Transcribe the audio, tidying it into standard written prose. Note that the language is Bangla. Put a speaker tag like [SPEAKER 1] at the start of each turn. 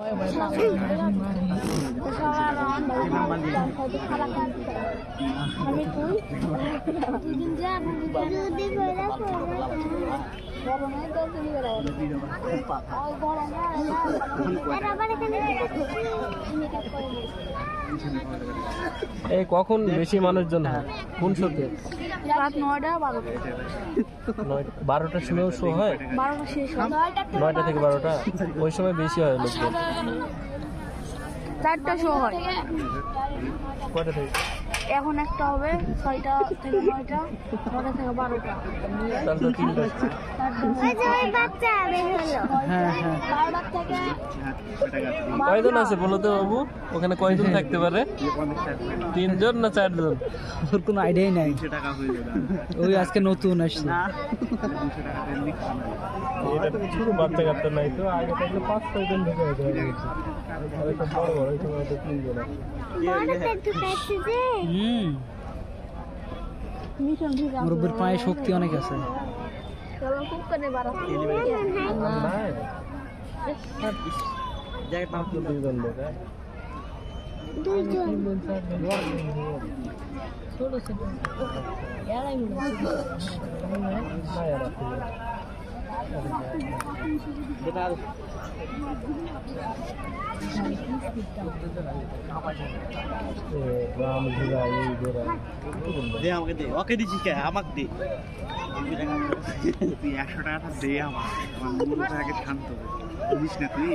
[SPEAKER 1] এই কখন বেশি মানুষজন হয় কোন শোতে?
[SPEAKER 2] রাত 9টা
[SPEAKER 1] 12টার সময়ও শো হয়?
[SPEAKER 2] 12টা শেষ হয়
[SPEAKER 1] 9টা থেকে 12টা ওই সময় বেশি হয় লোকজন।
[SPEAKER 2] 4টা শো হয়।
[SPEAKER 1] কয়টা থেকে?
[SPEAKER 2] এখন একটা হবে 6টা থেকে 9টা, 9টা থেকে 12টা।
[SPEAKER 1] তাহলে তো 3টা। কয়জন আছে বলো তো বাবু, ওখানে কয়জন থাকতে পারে? 3 জন না 4 জন?
[SPEAKER 3] ওর কোনো আইডিয়াই নাই, ওই আজকে নতুন আসছে।
[SPEAKER 1] এটা তো ছোট বাচ্চা কাচ্চা নাই তো, আগে থাকলে 5-6 জন ঢুকে যেতে হবে। হয়তো বড় বড় হয়তো 3 জন আছে।
[SPEAKER 3] মুরব্বির পায়ে শক্তি অনেক আছে।
[SPEAKER 4] আমাকে দে, ওকে দিচ্ছি কে? আমাকে দে 100 টাকাটা দে আমার মনটা আগে শান্ত হবে। বুঝিস না তুই